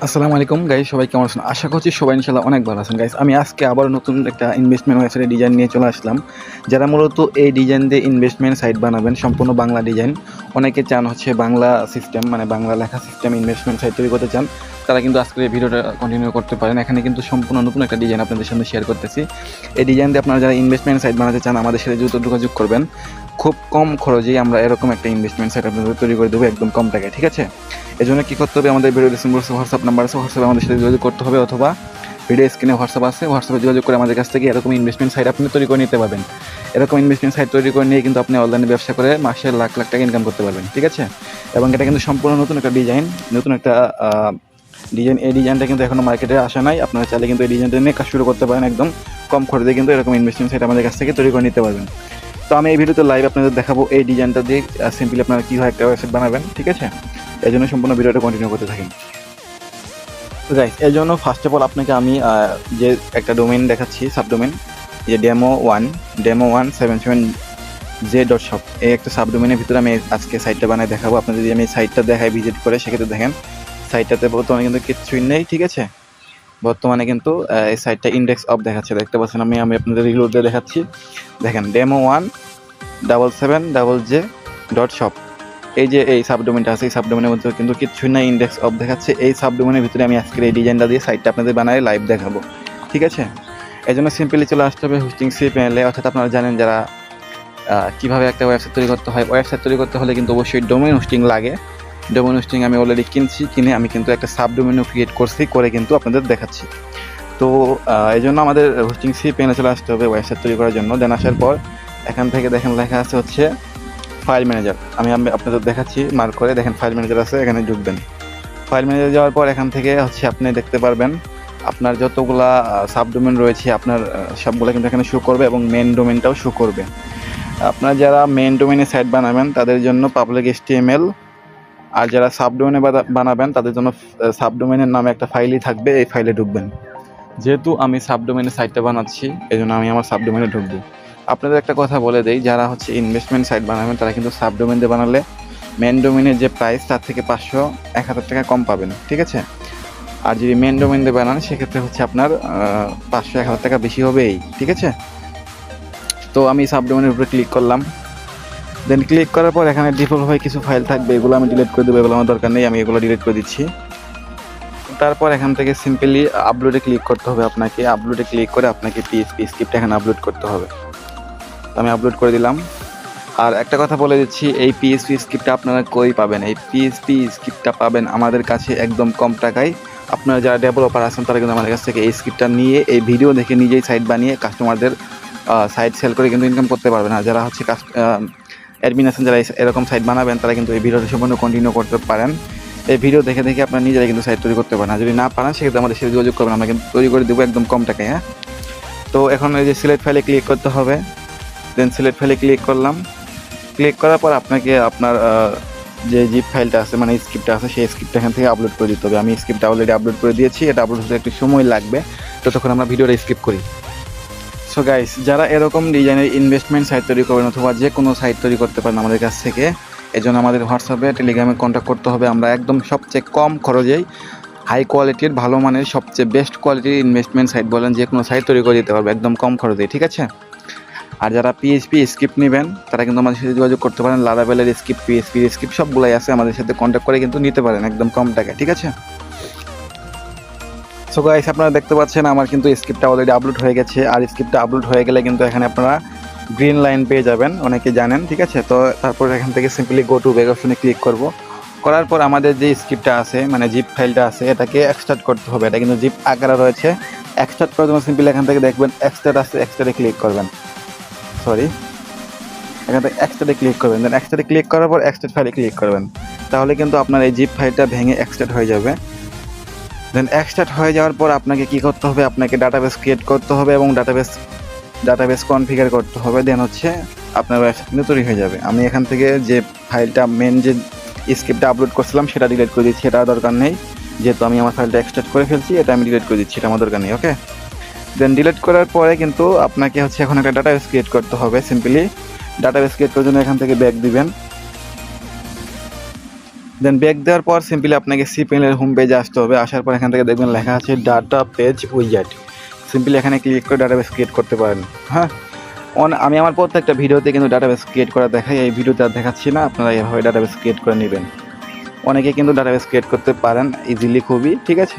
আসসালামু আলাইকুম গাইস, সবাই কেমন আছেন? আশা করছি সবাই ইনশাআল্লাহ অনেক ভালো আছেন গাইস। আমি আজকে আবার নতুন একটা ইনভেস্টমেন্ট ওয়েবসাইটের ডিজাইন নিয়ে চলে আসলাম। যারা মূলত এই ডিজাইন দিয়ে ইনভেস্টমেন্ট সাইট বানাবেন, সম্পূর্ণ বাংলা ডিজাইন। অনেকে চান হচ্ছে বাংলা সিস্টেম, মানে বাংলা লেখা সিস্টেম ইনভেস্টমেন্ট সাইট তৈরি করতে চান, তারা কিন্তু আজকের এই ভিডিওটা কন্টিনিউ করতে পারেন। এখানে কিন্তু সম্পূর্ণ নতুন একটা ডিজাইন আপনাদের সামনে শেয়ার করতেছি। এই ডিজাইন দিয়ে আপনারা যারা ইনভেস্টমেন্ট সাইট বানাতে চান, আমাদের সাথে দ্রুত যোগাযোগ করবেন। খুব কম খরচেই আমরা এরকম একটা ইনভেস্টমেন্ট সাইট আপনাদের তৈরি করে দেবো একদম কম টাকায়, ঠিক আছে? এই জন্য কী করতে হবে, আমাদের ভিডিও ডিসক্রিপশনে হোয়াটসঅ্যাপ নাম্বার আছে, হোয়াটসঅ্যাপে আমাদের সাথে যোগাযোগ করতে হবে, অথবা ভিডিও স্ক্রিনে হোয়াটসঅ্যাপ আছে, হোয়াটসঅ্যাপে যোগাযোগ করে আমাদের কাছ থেকে এরকম ইনভেস্টমেন্ট সাইট আপনি তৈরি করে নিতে পারবেন। এরকম ইনভেস্টমেন্ট সাইট তৈরি করে নিয়ে কিন্তু আপনি অনলাইনে ব্যবসা করে মাসে লাখ লাখ টাকা ইনকাম করতে পারবেন, ঠিক আছে? এবং এটা কিন্তু সম্পূর্ণ নতুন একটা ডিজাইন, নতুন একটা ডিজাইন। এই ডিজাইনটা কিন্তু এখনও মার্কেটে আসা নাই। আপনারা চাইলে কিন্তু এই ডিজাইনটা নিয়ে কাজ শুরু করতে পারেন। একদম কম খরচে কিন্তু এরকম ইনভেস্টমেন্ট সাইট আমাদের কাছ থেকে তৈরি করে নিতে পারবেন। তো আমি এই ভিডিওতে লাইভ আপনাদের দেখাবো এই ডিজাইনটা দিয়ে সিম্পলি আপনারা কীভাবে একটা ওয়েবসাইট বানাবেন, ঠিক আছে? এই জন্য সম্পূর্ণ ভিডিওটা কন্টিনিউ করতে থাকেন। তো গাইস, এর জন্য ফার্স্ট অফ অল আপনাকে আমি যে একটা ডোমেইন দেখাচ্ছি, সাবডোমেইন, যে demo177j.shop, এই একটা সাবডোমেইনের ভিতরে আমি আজকে সাইটটা বানায় দেখাবো। আপনাদের যদি আমি সাইটটা দেখাই ভিজিট করে, সেক্ষেত্রে দেখেন সাইটটাতে বর্তমানে কিন্তু কিছুই নেই, ঠিক আছে? বর্তমানে কিন্তু এই সাইটটা ইন্ডেক্স অফ দেখাচ্ছে, দেখতে পাচ্ছেন। আমি আপনাদের রিলোড দিয়ে দেখাচ্ছি। দেখেন demo177j.shop, এই যে এই সাবডোমেনটা আছে, এই সাবডোমেনের মধ্যে কিন্তু কিছুই না, ইন্ডেক্স অফ দেখাচ্ছে। এই সাবডোমেনের ভিতরে আমি আজকের এই ডিজাইনটা দিয়ে সাইটটা আপনাদের বানায় লাইভ দেখাবো, ঠিক আছে? এই জন্য সিম্পলি চলে আসতে হবে হোস্টিং সি প্যানেলে। অর্থাৎ আপনারা জানেন যারা কীভাবে একটা ওয়েবসাইট তৈরি করতে হয়। ওয়েবসাইট তৈরি করতে হলে কিন্তু অবশ্যই ডোমেইন হোস্টিং লাগে। ডোমেইন হোস্টিং আমি অলরেডি কিনে আমি কিন্তু একটা সাবডোমেনও ক্রিয়েট করছি, করে কিন্তু আপনাদের দেখাচ্ছি। তো এই জন্য আমাদের হোস্টিং সি প্যানেলে চলে আসতে হবে ওয়েবসাইট তৈরি করার জন্য। দেন আসার পর এখান থেকে দেখেন লেখা আছে হচ্ছে ফাইল ম্যানেজার। আমি আপনাদের দেখাচ্ছি মার্ক করে, দেখেন ফাইল ম্যানেজার আছে, এখানে ঢুকবেন। ফাইল ম্যানেজার যাওয়ার পর এখান থেকে হচ্ছে আপনি দেখতে পারবেন আপনার যতগুলা সাবডোমেন রয়েছে, আপনার সবগুলো কিন্তু এখানে শো করবে এবং মেন ডোমেনটাও শো করবে। আপনারা যারা মেন ডোমেনে সাইট বানাবেন তাদের জন্য পাবলিক HTML, আর যারা সাবডোমেনে বানাবেন তাদের জন্য সাবডোমেনের নামে একটা ফাইলই থাকবে, এই ফাইলে ঢুকবেন। যেহেতু আমি সাবডোমেনে সাইটটা বানাচ্ছি, এই জন্য আমি আমার সাবডোমেনে ঢুকবো। আপনাদের একটা কথা বলে দেই, যারা হচ্ছে ইনভেস্টমেন্ট সাইট বানাবেন তারা কিন্তু সাবডোমেন দিয়ে বানালে মেন ডোমেনের যে প্রাইস তার থেকে 500-1000 টাকা কম পাবেন, ঠিক আছে? আর যদি মেন ডোমেন দিয়ে বানান সেক্ষেত্রে হচ্ছে আপনার 500-1000 টাকা বেশি হবেই, ঠিক আছে? তো আমি সাবডোমেনের উপরে ক্লিক করলাম। দেন ক্লিক করার পর এখানে ডিফল্ট হয়ে কিছু ফাইল থাকবে, এগুলো আমি ডিলিট করে দেবো, এগুলো আমার দরকার নেই, আমি এগুলো ডিলিট করে দিচ্ছি। তারপর এখান থেকে সিম্পলি আপলোডে ক্লিক করতে হবে আপনাকে। আপলোডে ক্লিক করে আপনাকে PHP স্ক্রিপ্ট এখানে আপলোড করতে হবে। আমি আপলোড করে দিলাম। আর একটা কথা বলে দিচ্ছি, এই PHP স্ক্রিপ্টটা আপনারা কই পাবেন? এই PHP স্ক্রিপ্টটা পাবেন আমাদের কাছে একদম কম টাকায়। আপনারা যারা ডেভেলপার আছেন তারা কিন্তু আমাদের কাছ থেকে এই স্ক্রিপ্টটা নিয়ে, এই ভিডিও দেখে নিজেই সাইট বানিয়ে কাস্টমারদের সাইট সেল করে কিন্তু ইনকাম করতে পারবেন। আর যারা হচ্ছে অ্যাডমিন আছেন, যারা এরকম সাইট বানাবেন, তারা কিন্তু এই ভিডিওটা সম্পূর্ণ কন্টিনিউ করতে পারেন। এই ভিডিও দেখে দেখে আপনারা নিজেরাই কিন্তু সাইট তৈরি করতে পারেন। আর যদি না পারেন সেক্ষেত্রে আমাদের সাথে যোগাযোগ করবেন, আমরা কিন্তু তৈরি করে দেবো একদম কম টাকায়, হ্যাঁ? তো এখন এই যে সিলেক্ট ফাইলে ক্লিক করতে হবে। দেন সিলেক্ট ফাইলে ক্লিক করলাম। ক্লিক করার পর আপনাকে আপনার যে জিপ ফাইলটা আছে, মানে স্ক্রিপ্টটা আছে, সেই স্ক্রিপ্টটা এখান থেকে আপলোড করে দিতে হবে। আমি স্ক্রিপ্টটা অলরেডি আপলোড করে দিয়েছি। এটা আপলোড হতে একটু সময় লাগবে, ততক্ষণ আমরা ভিডিওটা স্কিপ করি। সো গাইস, যারা এরকম ডিজাইনের ইনভেস্টমেন্ট সাইট তৈরি করবেন অথবা যে কোনো সাইট তৈরি করতে পারেন আমাদের কাছ থেকে, এজন্য আমাদের হোয়াটসঅ্যাপে টেলিগ্রামে কন্ট্যাক্ট করতে হবে। আমরা একদম সবচেয়ে কম খরচেই হাই কোয়ালিটির, ভালো মানের, সবচেয়ে বেস্ট কোয়ালিটির ইনভেস্টমেন্ট সাইট বলেন যে কোনো সাইট তৈরি করে দিতে পারবে একদম কম খরচেই, ঠিক আছে? আর যারা PHP স্ক্রিপ্ট নেবেন তারা কিন্তু আমাদের সাথে যোগাযোগ করতে পারেন। লারাভেলের স্ক্রিপ্ট, PHP স্ক্রিপ্ট সবগুলাই আছে, আমাদের সাথে কন্ট্যাক্ট করে কিন্তু নিতে পারেন একদম কম টাকায়, ঠিক আছে? সো গাইস, আপনারা দেখতে পাচ্ছেন আমার কিন্তু স্ক্রিপ্টটা অলরেডি আপলোড হয়ে গেছে। আর স্ক্রিপ্টটা আপলোড হয়ে গেলে কিন্তু এখানে আপনারা গ্রিন লাইন পেয়ে যাবেন, অনেকে জানেন, ঠিক আছে? তো তারপর এখান থেকে সিম্পলি গো টু ব্যাক অপশনে ক্লিক করব। করার পর আমাদের যে স্ক্রিপ্টটা আছে, মানে জিপ ফাইলটা আছে, এটাকে এক্সট্রাক্ট করতে হবে। এটা কিন্তু জিপ আকারে রয়েছে। এক্সট্রাক্ট করার জন্য সিম্পলি এখান থেকে দেখবেন এক্সট্রাক্ট আছে, এক্সট্রাক্টে ক্লিক করবেন। এখান থেকে এক্সট্রাক্টে ক্লিক করবেন। দেন এক্সট্রাক্টে ক্লিক করার পর এক্সট্রাক্ট ফাইলে ক্লিক করবেন। তাহলে কিন্তু আপনার এই জিপ ফাইলটা ভেঙে এক্সট্রাক্ট হয়ে যাবে। দেন এক্সট্রাক্ট হয়ে যাওয়ার পর আপনাকে কি করতে হবে? আপনাকে ডাটাবেস ক্রিয়েট করতে হবে এবং ডাটাবেস কনফিগার করতে হবে। দেন হচ্ছে আপনার ওয়েবসাইট কিন্তু তৈরি হয়ে যাবে। আমি এখান থেকে যে ফাইলটা, মেন যে স্ক্রিপ্টটা আপলোড করছিলাম সেটা ডিলিট করে দিচ্ছি, এটা দরকার নেই। যেহেতু আমি আমার ফাইলটা এক্সট্রাক্ট করে ফেলছি, এটা আমি ডিলিট করে দিচ্ছি, এটা আমার দরকার নেই, ওকে? দেন ডিলিট করার পরে কিন্তু আপনাকে হচ্ছে এখন একটা ডাটাবেস ক্রিয়েট করতে হবে। সিম্পলি ডাটাবেস ক্রিয়েট করার জন্য এখান থেকে ব্যাক দিবেন। দেন ব্যাক দেওয়ার পর সিম্পলি আপনাকে সিপিএনের হোম পেজে আসতে হবে। আসার পর এখান থেকে দেখবেন লেখা আছে ডাটা পেজ উইজার্ড। সিম্পলি এখানে ক্লিক করে ডাটাবেস ক্রিয়েট করতে পারেন। হ্যাঁ, আমি আমার প্রত্যেকটা ভিডিওতে কিন্তু ডাটাবেস ক্রিয়েট করা দেখাই, এই ভিডিওতে আর দেখাচ্ছি না। আপনারা এভাবে ডাটাবেস ক্রিয়েট করে নেবেন। অনেকে কিন্তু ডাটাবেস ক্রিয়েট করতে পারেন ইজিলি, খুবই, ঠিক আছে।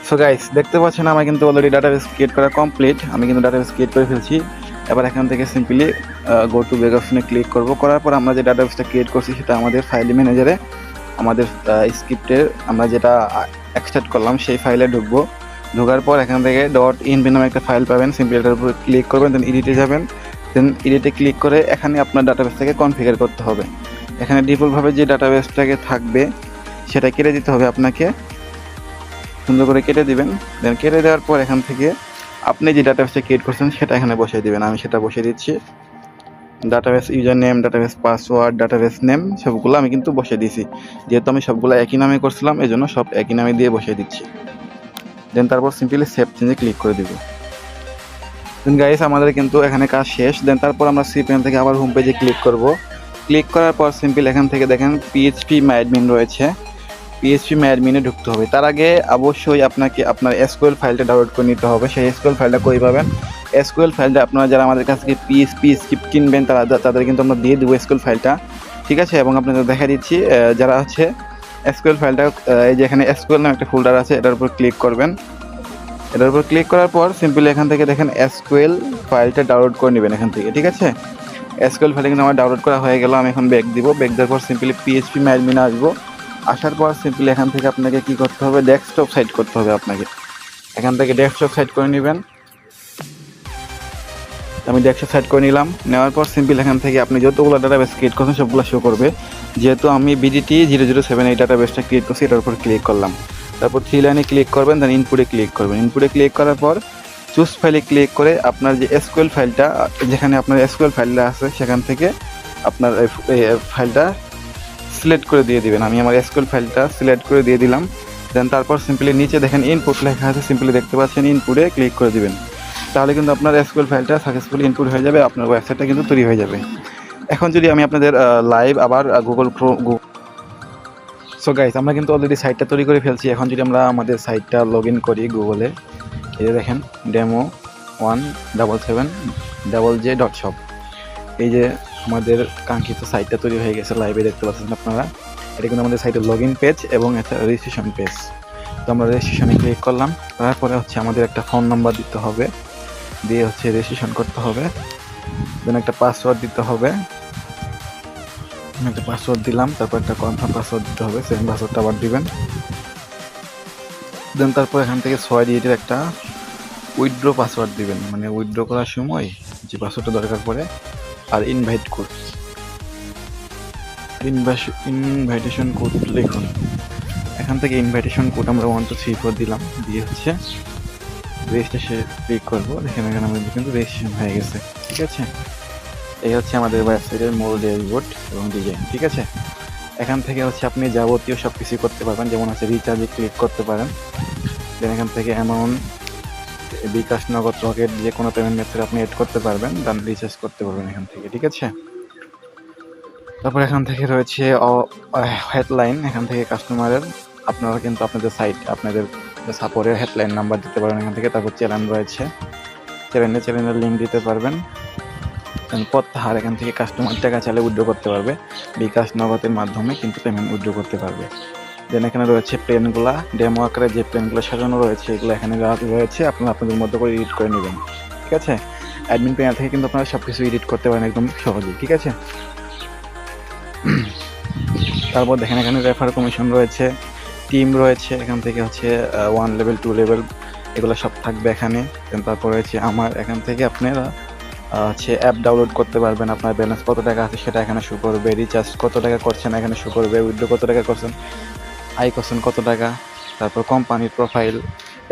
সো গাইস, দেখতে পাচ্ছেন আমার কিন্তু অলরেডি ডাটাবেস ক্রিয়েট করা কমপ্লিট। আমি কিন্তু ডাটাবেস ক্রিয়েট করে ফেলছি। এবার এখান থেকে সিম্পলি গো টু ব্যাক অপশনে ক্লিক করব। করার পর আমরা যে ডাটাবেসটা ক্রিয়েট করছি সেটা আমাদের ফাইল ম্যানেজারে, আমাদের স্ক্রিপ্টের আমরা যেটা এক্সট্রাক্ট করলাম সেই ফাইলে ঢুকবো। ঢোকার পর এখান থেকে .env নামে একটা ফাইল পাবেন। সিম্পলি এটার উপর ক্লিক করবেন, দেন এডিটে যাবেন। দেন এডিটে ক্লিক করে এখানে আপনার ডাটাবেসটাকে কনফিগার করতে হবে। এখানে ডিফল্টভাবে যে ডাটাবেসটাকে থাকবে সেটা কেটে দিতে হবে আপনাকে। সুন্দর করে কেটে দিবেন। দেন কেটে দেওয়ার পর এখান থেকে আপনি যে ডাটাবেসটা ক্রিয়েট করছেন সেটা এখানে বসিয়ে দিবেন। আমি সেটা বসিয়ে দিচ্ছি। Database user name, database password, database name সবগুলো আমি কিন্তু বসিয়ে দিয়েছি। যেহেতু আমি সবগুলো একই নামে করছিলাম এই জন্য সব একই নামে দিয়ে বসিয়ে দিচ্ছি। দেন তারপর সিম্পলি সেভ চেঞ্জে ক্লিক করে দিব। দেন গাইস, আমাদের কিন্তু এখানে কাজ শেষ। দেন তারপর আমরা সিপিএন থেকে আবার হোম পেজে ক্লিক করব। ক্লিক করার পর সিম্পল এখান থেকে দেখেন পিএইচপি মাইডমিন রয়েছে। পিএইচপি মাইডমিনে ঢুকতে হবে। তার আগে অবশ্যই আপনাকে আপনার এসকিউএল ফাইলটা ডাউনলোড করে নিতে হবে। সেই এসকিউএল ফাইলটা কই পাবেন? এসকিউএল ফাইলটা আপনারা যারা আমাদের কাছ থেকে পিএইচপি স্ক্রিপ্ট কিনবেন তাদের কিন্তু আমরা দিয়ে দেবো এসকিউএল ফাইলটা, ঠিক আছে। এবং আপনাদের দেখা দিচ্ছি যারা হচ্ছে এসকিউএল ফাইলটা, এই যে এখানে এসকিউএল নামে একটা ফোল্ডার আছে, এটার উপর ক্লিক করবেন। এটার উপর ক্লিক করার পর সিম্পলি এখান থেকে দেখেন এসকিউএল ফাইলটা ডাউনলোড করে নেবেন এখান থেকে, ঠিক আছে। এসকিউএল ফাইলটা কিন্তু আমার ডাউনলোড করা হয়ে গেল। আমি এখন ব্যাক দিব। ব্যাক দেওয়ার পর সিম্পলি পিএইচপি মাইডমিনে আসবো। আসার পর সিম্পলি এখান থেকে আপনাকে কি করতে হবে, ডেস্কটপ সাইড করতে হবে আপনাকে। এখান থেকে ডেস্কটপ সাইড করে নেবেন। আমি ডেস্কটপ সাইড করে নিলাম। নেওয়ার পর সিম্পল এখান থেকে আপনি যতগুলো ডাটাবেস ক্রিয়েট করছেন সবগুলো শো করবে। যেহেতু আমি বিডিটি 007 এই ডাটাবেসটা ক্রিয়েট করছি, এটার উপর ক্লিক করলাম। তারপর 3 লাইনে ক্লিক করবেন, দেন ইনপুটে ক্লিক করবেন। ইনপুটে ক্লিক করার পর চুজ ফাইলে ক্লিক করে আপনার যে এসকিউএল ফাইলটা, যেখানে আপনার এসকিউএল ফাইলটা আছে সেখান থেকে আপনার এই ফাইলটা সিলেক্ট করে দিয়ে দিবেন। আমি আমার এসকিউএল ফাইলটা সিলেক্ট করে দিয়ে দিলাম। দেন তারপর সিম্পলি নিচে দেখেন ইনপুট লেখা আছে, সিম্পলি দেখতে পাচ্ছেন, ইনপুটে ক্লিক করে দিবেন। তাহলে কিন্তু আপনার এসকিউএল ফাইলটা সাকসেসফুলি ইনপুট হয়ে যাবে, আপনার ওয়েবসাইটটা কিন্তু তৈরি হয়ে যাবে। এখন যদি আমি আপনাদের লাইভ আবার গুগল সো গাইস, আমরা কিন্তু অলরেডি সাইটটা তৈরি করে ফেলছি। এখন যদি আমরা আমাদের সাইটটা লগ ইন করি গুগলে, এই যে দেখেন demo177JJ.shop, এই যে আমাদের কাঙ্ক্ষিত সাইটটা তৈরি হয়ে গেছে, লাইভে দেখতে পাচ্ছেন আপনারা। এটা কিন্তু আমাদের সাইটের লগ ইন পেজ এবং একটা রেজিস্ট্রেশন পেজ। তো আমরা রেজিস্ট্রেশনে ক্লিক করলাম। তারপরে হচ্ছে আমাদের একটা ফোন নাম্বার দিতে হবে, দিয়ে হচ্ছে রেজিস্ট্রেশন করতে হবে। দেন একটা পাসওয়ার্ড দিতে হবে। একটা পাসওয়ার্ড দিলাম, তারপর একটা কনফার্ম পাসওয়ার্ড দিতে হবে, সেম পাসওয়ার্ডটা আবার দিবেন। দেন তারপর এখান থেকে 6 ডিজিটের একটা উইথড্র পাসওয়ার্ড দিবেন, মানে উইথড্র করার সময় যে পাসওয়ার্ডটা দরকার পড়ে। আর ইনভাইটেশন কোড লিখুন। এখান থেকে ইনভাইটেশন কোড আমরা 1 2 3 4 দিলাম, দিয়ে হচ্ছে রেজিস্ট্রেশন ক্লিক করবো। দেখেন এখানে আমাদের কিন্তু রেজিস্ট্রেশন হয়ে গেছে, ঠিক আছে। এই হচ্ছে আমাদের ওয়েবসাইটের মূল ড্যাশবোর্ড এবং ডিজাইন, ঠিক আছে। এখান থেকে হচ্ছে আপনি যাবতীয় সব কিছু করতে পারবেন, যেমন হচ্ছে রিচার্জে ক্লিক করতে পারেন। দেন এখান থেকে অ্যামাউন্ট, বিকাশ, নগদ, রকেট, যে কোনো পেমেন্ট মেথড আপনি এড করতে পারবেন, দেন রিচার্জ করতে পারবেন এখান থেকে, ঠিক আছে। তারপর এখান থেকে রয়েছে হেডলাইন। এখান থেকে কাস্টমারের আপনারা কিন্তু আপনাদের সাইট, আপনাদের সাপোর্টের হেডলাইন নাম্বার দিতে পারবেন এখান থেকে। তারপর চ্যানেল রয়েছে, চ্যানেলের লিঙ্ক দিতে পারবেন। প্রত্যাহার, এখান থেকে কাস্টমার টাকা চাইলে উইথড্র করতে পারবে, বিকাশ, নগদের মাধ্যমে কিন্তু পেমেন্ট উইথড্র করতে পারবে। দেন এখানে রয়েছে প্লেনগুলা, ডেমো আকারে যে প্লেনগুলো সাজানো রয়েছে এগুলো এখানে রয়েছে, আপনারা আপনাদের মধ্যে করে এডিট করে নেবেন, ঠিক আছে। অ্যাডমিন প্যানেল থেকে কিন্তু আপনারা সব কিছু এডিট করতে পারেন একদম সহজেই, ঠিক আছে। তারপর দেখেন এখানে রেফার কমিশন রয়েছে, টিম রয়েছে, এখান থেকে হচ্ছে 1 লেভেল 2 লেভেল এগুলো সব থাকবে এখানে। দেন তারপর রয়েছে আমার, এখান থেকে আপনারা হচ্ছে অ্যাপ ডাউনলোড করতে পারবেন। আপনার ব্যালেন্স কত টাকা আছে সেটা এখানে শো করবে, রিচার্জ কত টাকা করছেন এখানে শো করবে, উইথড্র কত টাকা করছেন, আয় করছেন কত টাকা, তারপর কোম্পানির প্রোফাইল,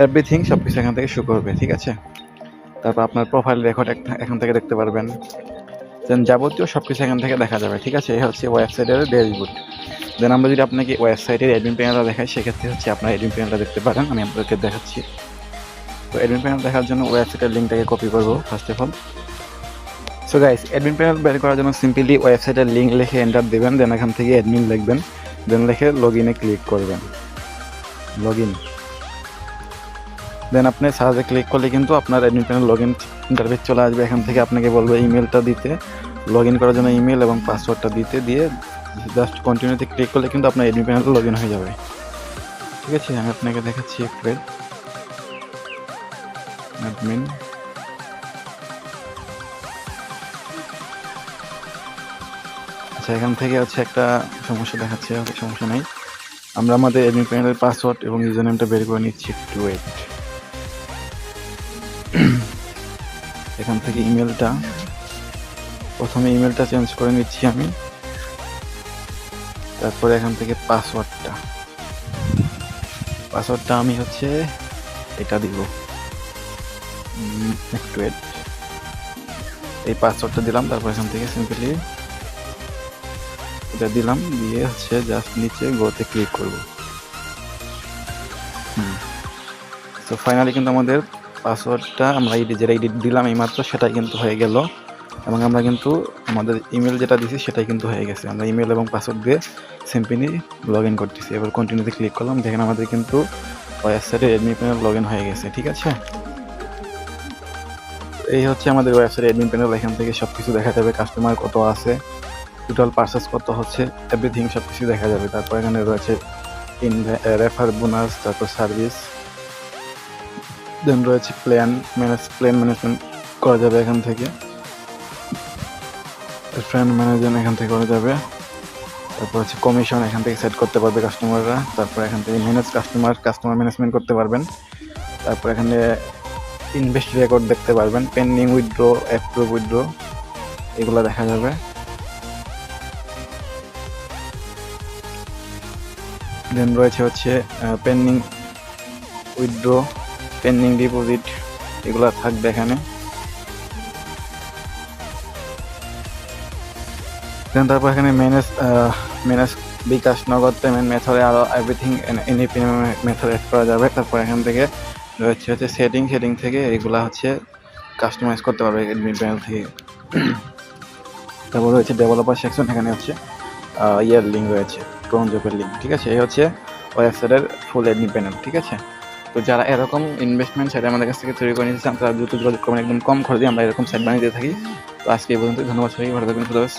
এভরিথিং সব কিছু এখান থেকে শো করবে, ঠিক আছে। তারপর আপনার প্রোফাইল রেকর্ড এখান থেকে দেখতে পারবেন। দেন যাবতীয় সব কিছু এখান থেকে দেখা যাবে, ঠিক আছে। এই হচ্ছে ওয়েবসাইটের ড্যাশবোর্ড। দেন আমরা যদি আপনাকে ওয়েবসাইটের অ্যাডমিন প্যানেলটা দেখাই, সেক্ষেত্রে হচ্ছে আপনার অ্যাডমিন প্যানেলটা দেখতে পারেন। আমি আপনাদেরকে দেখাচ্ছি। তো অ্যাডমিন প্যানেল দেখার জন্য ওয়েবসাইটের লিঙ্কটাকে কপি করবো first of all. So guys, admin panel বের করার জন্য সিম্পলি ওয়েবসাইটের লিঙ্ক লিখে এন্টার দেবেন, দেন এখান থেকে অ্যাডমিন লিখবেন, দেন লিখে লগ ইনে ক্লিক করবেন, লগ ইন। দেন আপনি সার্চে ক্লিক করলে কিন্তু আপনার admin panel log in interface চলে আসবে। এখান থেকে আপনাকে বলবে ইমেলটা দিতে, লগ ইন করার জন্য ইমেল এবং পাসওয়ার্ডটা দিতে, দিয়ে জাস্ট কন্টিনিউতে ক্লিক করলে কিন্তু আপনার অ্যাডমিন প্যানেল লগ ইন হয়ে যাবে। ঠিক আছে, আমি আপনাকে দেখাচ্ছি একটু। অ্যাডমিন, আচ্ছা এখান থেকে হচ্ছে একটা সমস্যা দেখাচ্ছে, সমস্যা নাই, আমরা আমাদের অ্যাডমিন প্যানেলের পাসওয়ার্ড এবং ইউজার নেমটা বের করে নিচ্ছি, একটু ওয়েট। এখান থেকে ইমেলটা, প্রথমে ইমেলটা চেঞ্জ করে নিচ্ছি আমি, তারপরে এখান থেকে পাসওয়ার্ডটা আমি হচ্ছে এটা দিব, একটু ওয়েট। এই পাসওয়ার্ডটা দিলাম, তারপর এখান থেকে সিম্পলি এটা দিলাম, দিয়ে হচ্ছে জাস্ট নিচে গোতে ক্লিক করব। তো ফাইনালি কিন্তু আমাদের পাসওয়ার্ডটা আমরা যেটা এডিট দিলাম এইমাত্র সেটাই কিন্তু হয়ে গেল, এবং আমরা কিন্তু আমাদের ইমেল যেটা দিছি সেটাই কিন্তু হয়ে গেছে। আমরা ইমেল এবং পাসওয়ার্ড দিয়ে সিম্পলি লগ ইন করতেছি। এবার কন্টিনিউতে ক্লিক করলাম, দেখেন আমাদের কিন্তু ওয়েবসাইটে অ্যাডমিন প্যানেল লগ ইন হয়ে গেছে। ঠিক আছে, এই হচ্ছে আমাদের ওয়েবসাইটে অ্যাডমিন প্যানেল। এখান থেকে সব কিছু দেখা যাবে, কাস্টমার কত আছে, টোটাল পারচেস কত হচ্ছে, এভরিথিং সব কিছু দেখা যাবে। তারপর এখানে রয়েছে রেফার বোনাস, তারপর সার্ভিস, দেন রয়েছে প্ল্যান ম্যানেজমেন্ট করা যাবে এখান থেকে, ফ্রেন্ড ম্যানেজমেন্ট এখান থেকে করা যাবে, তারপর হচ্ছে কমিশন এখান থেকে সেট করতে পারবে কাস্টমাররা, তারপর এখান থেকে কাস্টমার ম্যানেজমেন্ট করতে পারবেন, তারপর এখানে ইনভেস্ট রেকর্ড দেখতে পারবেন, পেন্ডিং উইথড্র, অ্যাপ্রুভ উইথড্র, এগুলো দেখা যাবে। দেন রয়েছে হচ্ছে পেন্ডিং উইথড্র, পেন্ডিং ডিপোজিট, এগুলো থাকবে এখানে। দেন তারপর এখানে ম্যানেজ বিকাশ, নগদ পেমেন্ট মেথডে আরও everything any payment method add করা যাবে। তারপর এখান থেকে রয়েছে হচ্ছে সেটিং থেকে এগুলা হচ্ছে কাস্টমাইজ করতে পারবে অ্যাডমিন প্যানেল থেকে। তারপর রয়েছে ডেভেলপার সেকশন, এখানে হচ্ছে ইয়ার লিঙ্ক রয়েছে, ক্রোন জবের লিঙ্ক। ঠিক আছে, এই হচ্ছে ওয়েবসাইটের ফুল অ্যাডমিন প্যানেল। ঠিক আছে, তো যারা এরকম ইনভেস্টমেন্ট সাইট আমাদের কাছ থেকে তৈরি করে নিতে চান তারা দ্রুত যোগাযোগ করবেন, একদম কম খরচে আমরা এরকম সাইট বানিয়ে দিয়ে থাকি। তো আজকে এই পর্যন্ত, ধন্যবাদ সবাই, ভালো থাকবেন, খুদা হাফেজ।